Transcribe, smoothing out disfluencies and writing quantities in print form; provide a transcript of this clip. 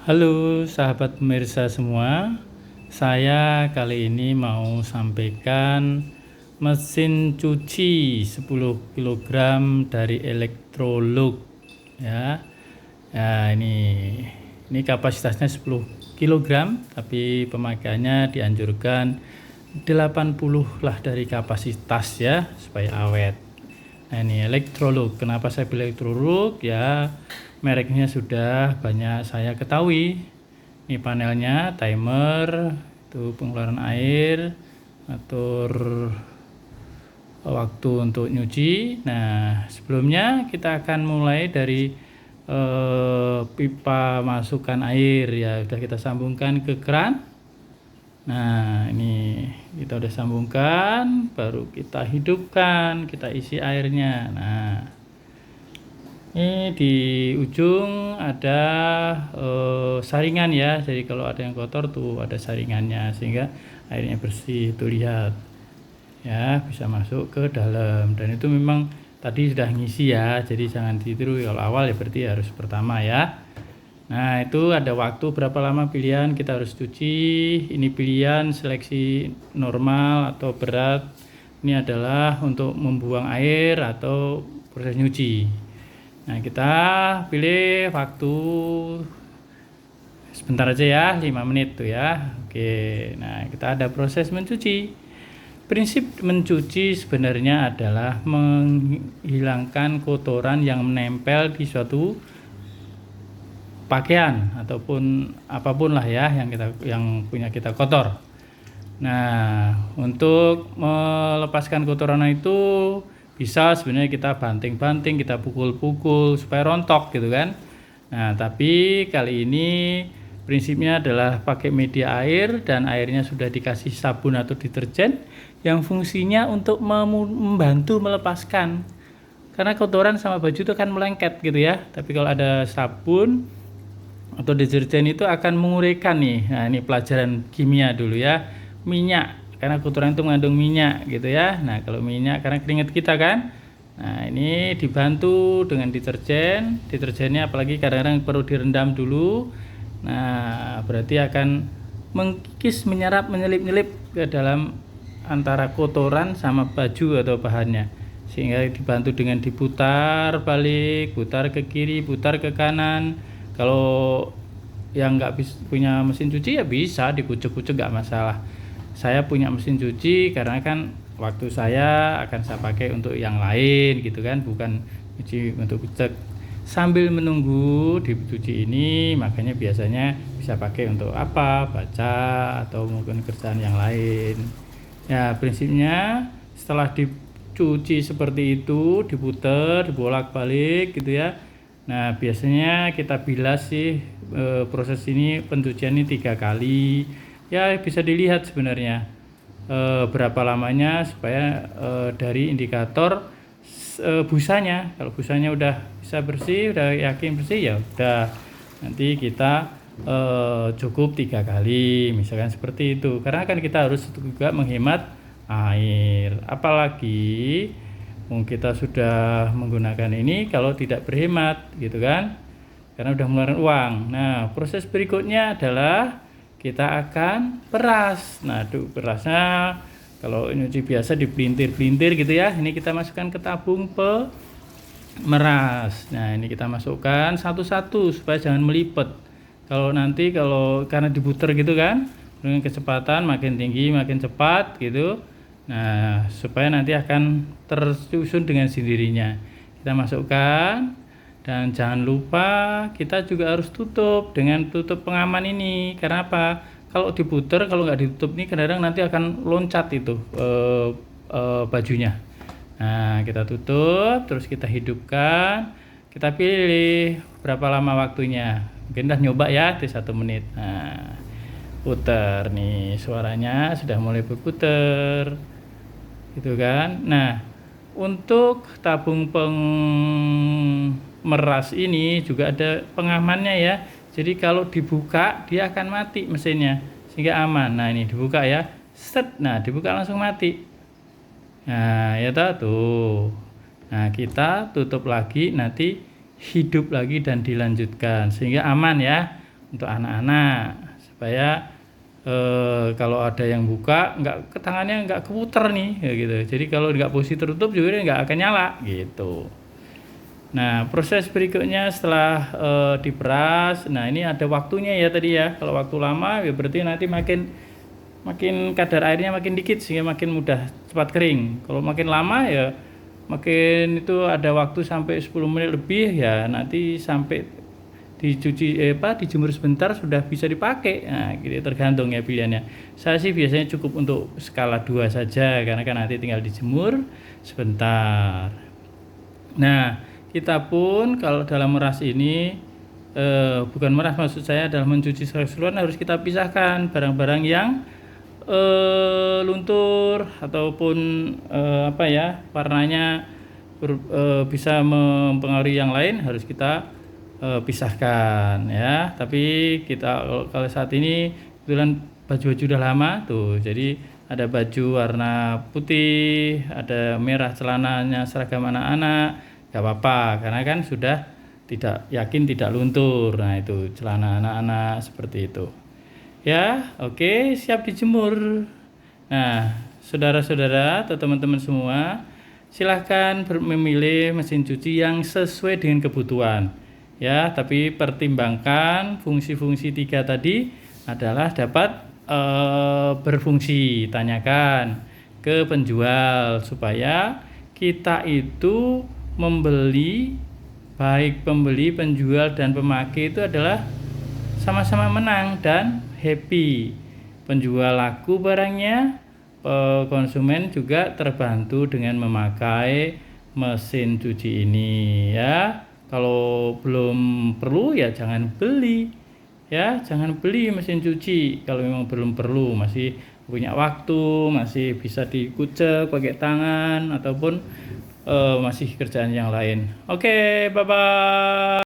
Halo sahabat pemirsa semua, saya kali ini mau sampaikan mesin cuci 10 kg dari Electrolux ya. Ya ini kapasitasnya 10 kg, tapi pemakaiannya dianjurkan 80 lah dari kapasitas ya, supaya awet. Nah ini Electrolux, kenapa saya pilih Electrolux ya, mereknya sudah banyak saya ketahui. Ini panelnya, timer, itu pengeluaran air, atur waktu untuk nyuci. Nah sebelumnya kita akan mulai dari pipa masukkan air ya, sudah kita sambungkan ke keran. Nah ini kita udah sambungkan, baru kita hidupkan, kita isi airnya. Nah ini di ujung ada saringan ya, jadi kalau ada yang kotor tuh ada saringannya sehingga airnya bersih. Tuh lihat ya, bisa masuk ke dalam, dan itu memang tadi sudah ngisi ya, jadi jangan ditiru. Kalau awal ya berarti harus pertama ya. Nah itu ada waktu berapa lama pilihan kita harus cuci. Ini pilihan seleksi normal atau berat. Ini adalah untuk membuang air atau proses nyuci. Nah kita pilih waktu sebentar aja ya, 5 menit tuh ya. Oke, nah kita ada proses mencuci. Prinsip mencuci sebenarnya adalah menghilangkan kotoran yang menempel di suatu pakaian ataupun apapun lah ya yang punya kita kotor. Nah untuk melepaskan kotoran itu bisa sebenarnya kita banting-banting, kita pukul-pukul supaya rontok gitu kan. Nah tapi kali ini prinsipnya adalah pakai media air, dan airnya sudah dikasih sabun atau deterjen yang fungsinya untuk membantu melepaskan, karena kotoran sama baju itu kan melengket gitu ya. Tapi kalau ada sabun atau deterjen itu akan menguraikan nih. Nah ini pelajaran kimia dulu ya, minyak, karena kotoran itu mengandung minyak gitu ya. Nah kalau minyak karena keringat kita kan. Nah ini dibantu dengan deterjennya apalagi kadang-kadang perlu direndam dulu. Nah berarti akan mengkikis, menyerap, menyelip-nyelip ke dalam antara kotoran sama baju atau bahannya, sehingga dibantu dengan diputar balik, putar ke kiri, putar ke kanan. Kalau yang nggak punya mesin cuci ya bisa dikucek-kucek, nggak masalah. Saya punya mesin cuci karena kan waktu saya akan saya pakai untuk yang lain gitu kan, bukan cuci untuk kucek. Sambil menunggu dicuci ini, makanya biasanya bisa pakai untuk apa, baca atau mungkin kerjaan yang lain. Ya prinsipnya setelah dicuci seperti itu, diputar, dibolak-balik gitu ya. Nah biasanya kita bilas sih, proses ini pencucian ini 3 kali ya. Bisa dilihat sebenarnya berapa lamanya supaya dari indikator busanya. Kalau busanya udah bisa bersih, udah yakin bersih, ya udah nanti kita cukup 3 kali misalkan seperti itu, karena kan kita harus juga menghemat air. Apalagi kita sudah menggunakan ini kalau tidak berhemat gitu kan, karena udah mengeluarkan uang. Nah proses berikutnya adalah kita akan peras. Nah perasnya kalau nyuci biasa dipelintir-pelintir gitu ya, ini kita masukkan ke tabung pemeras. Nah ini kita masukkan satu-satu supaya jangan melipet. Kalau karena diputer gitu kan, dengan kecepatan makin tinggi makin cepat gitu. Nah supaya nanti akan tersusun dengan sendirinya. Kita masukkan, dan jangan lupa kita juga harus tutup dengan tutup pengaman ini. Karena apa? Kalau diputer, kalau nggak ditutup nih kadang-kadang nanti akan loncat itu bajunya. Nah kita tutup, terus kita hidupkan, kita pilih berapa lama waktunya. Mungkin udah nyoba ya di 1 menit. Nah putar nih, suaranya sudah mulai berputar gitu kan. Nah untuk tabung pemeras ini juga ada pengamannya ya, jadi kalau dibuka dia akan mati mesinnya sehingga aman. Nah ini dibuka ya, set, nah dibuka langsung mati. Nah ya tuh. Nah kita tutup lagi, nanti hidup lagi dan dilanjutkan sehingga aman ya. untuk anak-anak supaya kalau ada yang buka nggak tangannya nggak keputer nih ya gitu. Jadi kalau nggak posisi tertutup juga nggak akan nyala gitu. Nah, proses berikutnya setelah diperas, nah ini ada waktunya ya tadi ya. Kalau waktu lama ya berarti nanti makin kadar airnya makin dikit sehingga makin mudah cepat kering. Kalau makin lama ya makin itu ada waktu sampai 10 menit lebih ya, nanti sampai dicuci dijemur sebentar sudah bisa dipakai. Nah, gitu tergantung ya pilihannya. Saya sih biasanya cukup untuk skala 2 saja karena kan nanti tinggal dijemur sebentar. Nah, kita pun kalau dalam meras ini bukan meras, maksud saya adalah mencuci secara keseluruhan, harus kita pisahkan barang-barang yang luntur ataupun warnanya bisa mempengaruhi yang lain, harus kita pisahkan ya. Tapi kita kalau saat ini kebetulan baju-baju udah lama tuh, jadi ada baju warna putih, ada merah celananya seragam anak-anak, gak apa-apa karena kan sudah tidak yakin tidak luntur. Nah itu celana anak-anak seperti itu ya. Oke, siap dijemur. Nah saudara-saudara atau teman-teman semua, silahkan memilih mesin cuci yang sesuai dengan kebutuhan ya, tapi pertimbangkan fungsi-fungsi 3 tadi adalah dapat berfungsi. Tanyakan ke penjual supaya kita itu membeli, baik pembeli, penjual dan pemakai itu adalah sama-sama menang dan happy. Penjual laku barangnya, konsumen juga terbantu dengan memakai mesin cuci ini ya. Kalau belum perlu ya jangan beli ya, jangan beli mesin cuci kalau memang belum perlu, masih punya waktu, masih bisa dikucek pakai tangan ataupun masih kerjaan yang lain. Oke, bye bye.